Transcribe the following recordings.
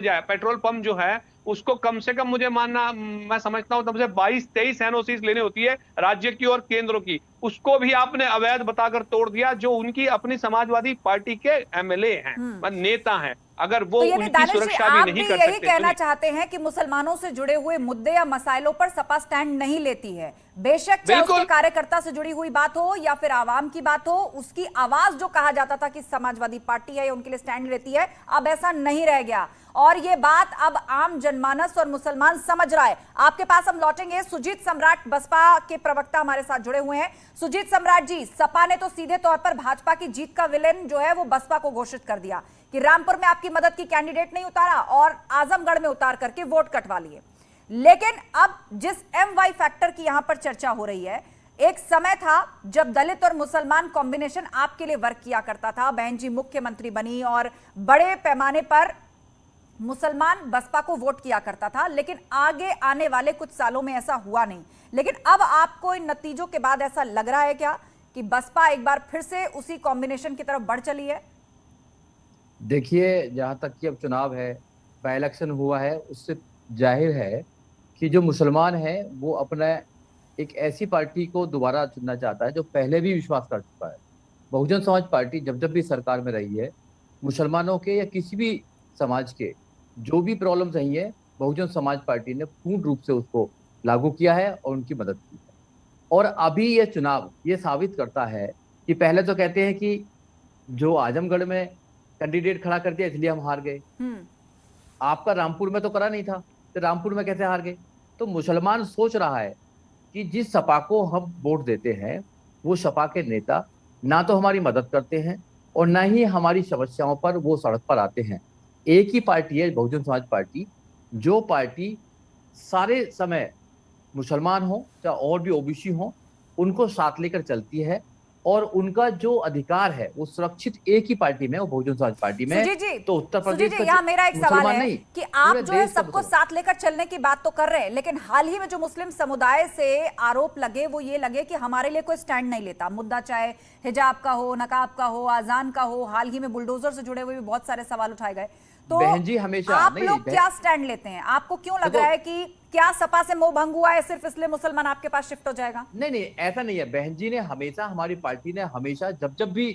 जाए, petrol pump जो है उसको कम से कम मुझे मानना, मैं समझता हूं तब से 22-23 एनओसीज लेनी होती है राज्य की और केंद्रों की। उसको भी आपने अवैध बताकर तोड़ दिया, जो उनकी अपनी समाजवादी पार्टी के एमएलए हैं, हम्म। नेता हैं। अगर वो तो यानी उनकी दानिश जी, सुरक्षा भी आप नहीं भी कर यही सकते, कहना सुनिए। चाहते हैं कि मुसलमानों से जुड़े हुए मुद्दे या मसाइलों पर सपा स्टैंड नहीं लेती है, बेशक चाहे उसके बिल्कुल। कार्यकर्ता से जुड़ी हुई बात हो या फिर आवाम की बात हो। उसकी आवाज जो कहा जाता था कि समाजवादी पार्टी है या उनके लिए स्टैंड लेती है, अब ऐसा नहीं रह गया और ये बात अब आम जनमानस और मुसलमान समझ रहा है। आपके पास हम लौटेंगे। सुजीत सम्राट बसपा के प्रवक्ता हमारे साथ जुड़े हुए हैं। सुजीत सम्राट जी, सपा ने तो सीधे तौर पर भाजपा की जीत का विलेन जो है वो बसपा को घोषित कर दिया कि रामपुर में आपकी मदद की कैंडिडेट नहीं उतारा और आजमगढ़ में उतार करके वोट कटवा लिए। लेकिन अब जिस एमवाई फैक्टर की यहां पर चर्चा हो रही है, एक समय था जब दलित और मुसलमान कॉम्बिनेशन आपके लिए वर्क किया करता था, बहन जी मुख्यमंत्री बनी और बड़े पैमाने पर मुसलमान बसपा को वोट किया करता था। लेकिन आगे आने वाले कुछ सालों में ऐसा हुआ नहीं। लेकिन अब आपको इन नतीजों के बाद ऐसा लग रहा है क्या कि बसपा एक बार फिर से उसी कॉम्बिनेशन की तरफ बढ़ चली है? देखिए, जहाँ तक कि अब चुनाव है, बाई इलेक्शन हुआ है, उससे जाहिर है कि जो मुसलमान है वो अपना एक ऐसी पार्टी को दोबारा चुनना चाहता है जो पहले भी विश्वास कर चुका है। बहुजन समाज पार्टी जब जब भी सरकार में रही है, मुसलमानों के या किसी भी समाज के जो भी प्रॉब्लम्स रही है, बहुजन समाज पार्टी ने पूर्ण रूप से उसको लागू किया है और उनकी मदद की है। और अभी ये चुनाव ये साबित करता है कि पहले तो कहते हैं कि जो आजमगढ़ में कैंडिडेट खड़ा कर दिया इसलिए हम हार गए, हम्म। आपका रामपुर में तो करा नहीं था, तो रामपुर में कैसे हार गए? तो मुसलमान सोच रहा है कि जिस सपा को हम वोट देते हैं, वो सपा के नेता ना तो हमारी मदद करते हैं और ना ही हमारी समस्याओं पर वो सड़क पर आते हैं। एक ही पार्टी है बहुजन समाज पार्टी, जो पार्टी सारे समय मुसलमान हो चाहे और भी ओबीसी हो, उनको साथ लेकर चलती है और उनका जो अधिकार है वो सुरक्षित एक ही पार्टी में, वो बहुजन समाज पार्टी में है। सुजीत जी, तो उत्तर सुजीत प्रदेश जी, का यहाँ मेरा एक सवाल मुसलमान है नहीं, कि पूरे आप जो है देश का सबको मुसलमान। साथ लेकर चलने की बात तो कर रहे हैं, लेकिन हाल ही में जो मुस्लिम समुदाय से आरोप लगे वो ये लगे कि हमारे लिए कोई स्टैंड नहीं लेता। मुद्दा चाहे हिजाब का हो, नकाब का हो, अजान का हो, हाल ही में बुलडोजर से जुड़े हुए भी बहुत सारे सवाल उठाए गए। तो बहन जी हमेशा आप नहीं, लोग क्या स्टैंड लेते हैं? आपको क्यों लग देखो, रहा है कि क्या सपा से मोह भंग हुआ है सिर्फ इसलिए मुसलमान आपके पास शिफ्ट हो जाएगा? नहीं नहीं, ऐसा नहीं है। बहन जी ने हमेशा, हमारी पार्टी ने हमेशा जब जब भी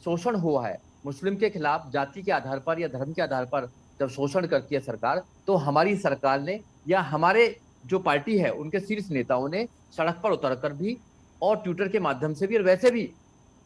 शोषण हुआ है मुस्लिम के खिलाफ, जाति के आधार पर या धर्म के आधार पर जब शोषण करती है सरकार, तो हमारी सरकार ने या हमारे जो पार्टी है उनके शीर्ष नेताओं ने सड़क पर उतरकर भी और ट्विटर के माध्यम से भी और वैसे भी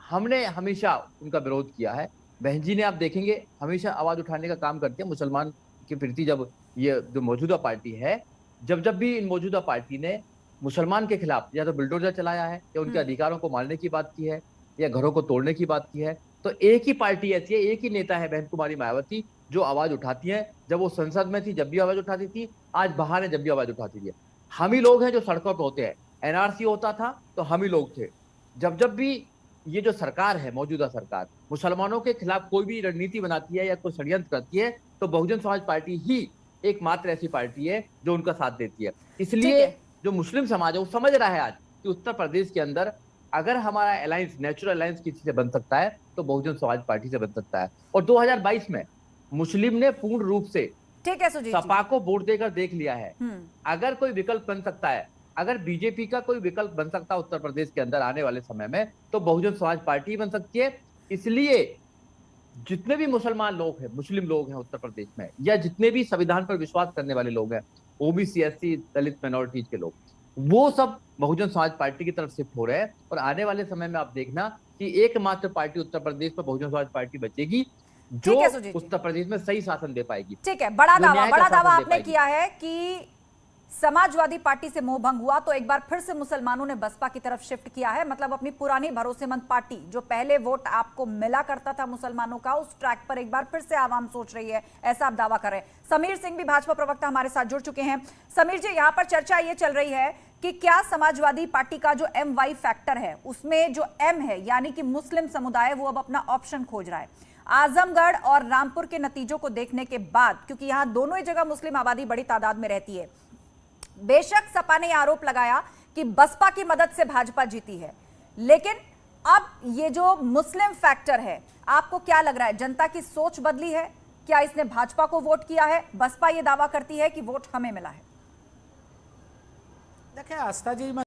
हमने हमेशा उनका विरोध किया है। बहन जी ने आप देखेंगे हमेशा आवाज उठाने का काम करती है मुसलमान के प्रति। जब ये जो मौजूदा पार्टी है, जब जब भी इन मौजूदा पार्टी ने मुसलमान के खिलाफ या तो बुलडोजर चलाया है या उनके अधिकारों को मारने की बात की है या घरों को तोड़ने की बात की है, तो एक ही पार्टी ऐसी है, एक ही नेता है बहन कुमारी मायावती, जो आवाज उठाती है। जब वो संसद में थी जब भी आवाज उठाती थी, आज बाहर है जब भी आवाज उठाती थी। हम ही लोग हैं जो सड़कों पर होते हैं। एनआरसी होता था तो हम ही लोग थे। जब जब भी ये जो सरकार है, मौजूदा सरकार, मुसलमानों के खिलाफ कोई भी रणनीति बनाती है या कोई षड्यंत्र करती है, तो बहुजन समाज पार्टी ही एकमात्र ऐसी पार्टी है जो उनका साथ देती है। ठीक इसलिए है। जो मुस्लिम समाज है वो समझ रहा है आज कि उत्तर प्रदेश के अंदर अगर हमारा अलायंस, नेचुरल अलायंस किसी से बन सकता है तो बहुजन समाज पार्टी से बन सकता है। और 2022 में मुस्लिम ने पूर्ण रूप से ठीक है सुजीत जी। सपा को वोट देकर देख लिया है। हम्म। अगर कोई विकल्प बन सकता है, अगर बीजेपी का कोई विकल्प बन सकता है उत्तर प्रदेश के अंदर आने वाले समय में, तो बहुजन समाज पार्टी बन सकती है। इसलिए जितने भी मुसलमान लोग हैं, मुस्लिम लोग हैं उत्तर प्रदेश में, या जितने भी संविधान पर विश्वास करने वाले लोग हैं, ओबीसी, एससी, दलित, माइनॉरिटीज के लोग, वो सब बहुजन समाज पार्टी की तरफ शिफ्ट हो रहे हैं। और आने वाले समय में आप देखना कि एकमात्र पार्टी उत्तर प्रदेश में बहुजन समाज पार्टी बचेगी जो ठीक है सुजीत जी। उत्तर प्रदेश में सही शासन दे पाएगी, ठीक है, बड़ा जो दावा, न्याय का बड़ा दावा शासन दे आपने पाएगी। किया है कि समाजवादी पार्टी से मोह भंग हुआ तो एक बार फिर से मुसलमानों ने बसपा की तरफ शिफ्ट किया है। मतलब अपनी पुरानी भरोसेमंद पार्टी, जो पहले वोट आपको मिला करता था मुसलमानों का, उस ट्रैक पर एक बार फिर से आवाम सोच रही है, ऐसा आप दावा कर रहे हैं। समीर सिंह भी भाजपा प्रवक्ता हमारे साथ जुड़ चुके हैं। समीर जी, यहां पर चर्चा ये चल रही है कि क्या समाजवादी पार्टी का जो एम वाई फैक्टर है, उसमें जो एम है यानी कि मुस्लिम समुदाय, वो अब अपना ऑप्शन खोज रहा है। आजमगढ़ और रामपुर के नतीजों को देखने के बाद, क्योंकि यहां दोनों ही जगह मुस्लिम आबादी बड़ी तादाद में रहती है, बेशक सपा ने आरोप लगाया कि बसपा की मदद से भाजपा जीती है, लेकिन अब ये जो मुस्लिम फैक्टर है, आपको क्या लग रहा है, जनता की सोच बदली है क्या इसने भाजपा को वोट किया है? बसपा ये दावा करती है कि वोट हमें मिला है। देखिए आस्था जी,